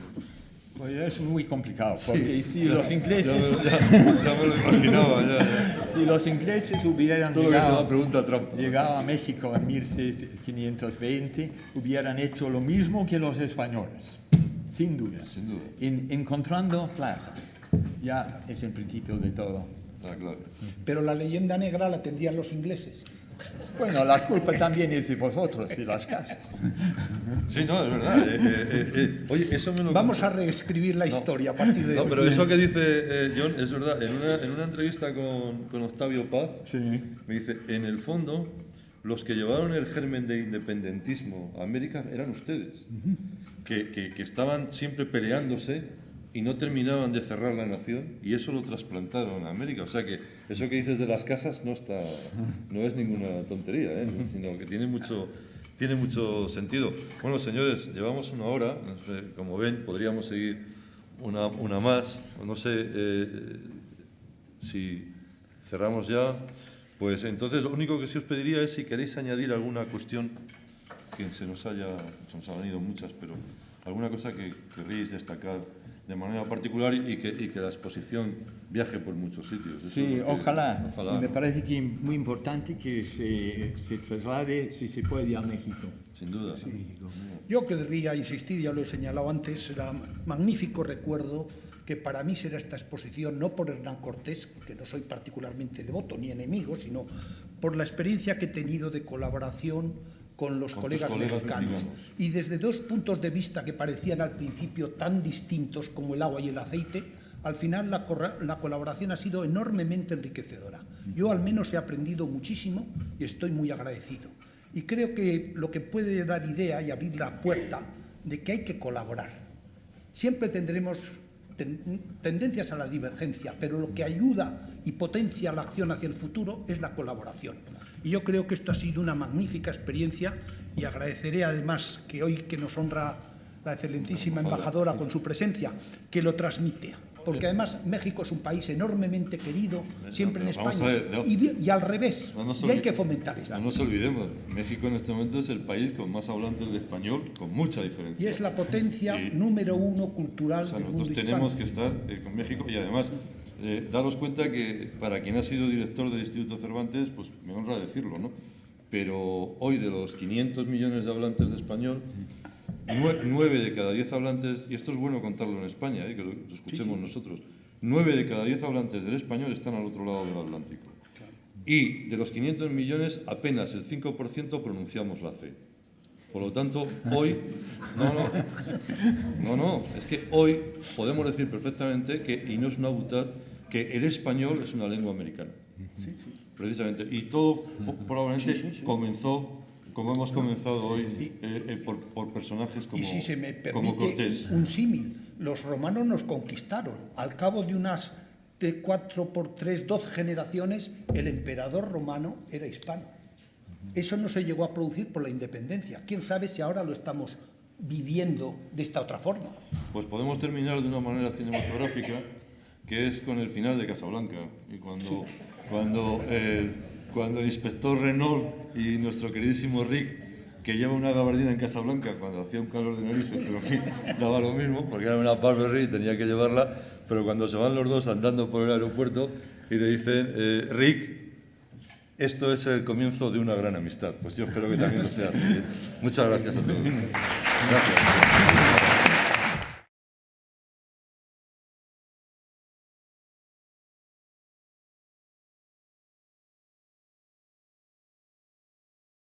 Pues es muy complicado, porque si los ingleses... Ya me lo imaginaba, ya. Si los ingleses hubieran Todo lo que sea una pregunta trampa. llegado a México en 1520, hubieran hecho lo mismo que los españoles, sin duda. Sin duda. Encontrando plata. Ya es el principio de todo. Ah, claro. Pero la leyenda negra la tendrían los ingleses. Bueno, la culpa también es de vosotros, de las casas. Sí, no, es verdad. Oye, eso me lo... Vamos a reescribir la historia a partir de No, hoy. pero eso que dice John es verdad. En una entrevista con Octavio Paz, Sí. me dice, en el fondo, los que llevaron el germen de independentismo a América eran ustedes, que estaban siempre peleándose y no terminaban de cerrar la nación, y eso lo trasplantaron a América. O sea que eso que dices de las casas no es ninguna tontería, sino que tiene mucho sentido. Bueno, señores, llevamos una hora. No sé, como ven, podríamos seguir una más. No sé si cerramos ya. Pues entonces lo único que sí os pediría es si queréis añadir alguna cuestión que se nos han venido muchas, pero alguna cosa que querréis destacar de manera particular y que la exposición viaje por muchos sitios. Eso Sí, es lo que- ojalá. ojalá. Y me parece que es muy importante que se traslade, si se puede, a México. Sin duda. Yo querría insistir, ya lo he señalado antes, el magnífico recuerdo que para mí será esta exposición, no por Hernán Cortés, que no soy particularmente devoto ni enemigo, sino por la experiencia que he tenido de colaboración con los Con tus colegas colegas mexicanos. mexicanos. Y desde dos puntos de vista que parecían al principio tan distintos como el agua y el aceite, al final la colaboración ha sido enormemente enriquecedora. Yo al menos he aprendido muchísimo y estoy muy agradecido. Y creo que lo que puede dar idea y abrir la puerta de que hay que colaborar. Siempre tendremos tendencias a la divergencia, pero lo que ayuda y potencia la acción hacia el futuro es la colaboración. Y yo creo que esto ha sido una magnífica experiencia y agradeceré además que hoy que nos honra la excelentísima embajadora con su presencia, que lo transmite. Porque además México es un país enormemente querido, siempre en Vamos España, a ver, no. y al revés, No nos y hay olvi- que fomentar esto. No nos olvidemos, México en este momento es el país con más hablantes de español, con mucha diferencia. Y es la potencia Y- número uno cultural O sea, del mundo nosotros hispano. tenemos que estar con México y además daros cuenta que para quien ha sido director del Instituto Cervantes, pues me honra decirlo, ¿no? Pero hoy de los 500 millones de hablantes de español, 9 de cada 10 hablantes, y esto es bueno contarlo en España, que lo escuchemos nosotros, 9 de cada 10 hablantes del español están al otro lado del Atlántico. Y de los 500 millones, apenas el 5% pronunciamos la C. Por lo tanto, hoy, no, es que hoy podemos decir perfectamente que, y no es una butad, que el español es una lengua americana. Precisamente. Y todo probablemente comenzó, como hemos comenzado hoy, por personajes como, Y si se me como permite Cortés. un símil, los romanos nos conquistaron. Al cabo de unas 4 por 3, 12 generaciones, el emperador romano era hispano. Eso no se llegó a producir por la independencia. ¿Quién sabe si ahora lo estamos viviendo de esta otra forma? Pues podemos terminar de una manera cinematográfica, que es con el final de Casablanca. Y cuando el inspector Renault y nuestro queridísimo Rick, que lleva una gabardina en Casablanca cuando hacía un calor de narices, pero en fin, daba lo mismo, porque era una Burberry y tenía que llevarla, pero cuando se van los dos andando por el aeropuerto y le dicen, Rick, esto es el comienzo de una gran amistad. Pues yo espero que también lo sea así. Muchas gracias a todos. Gracias.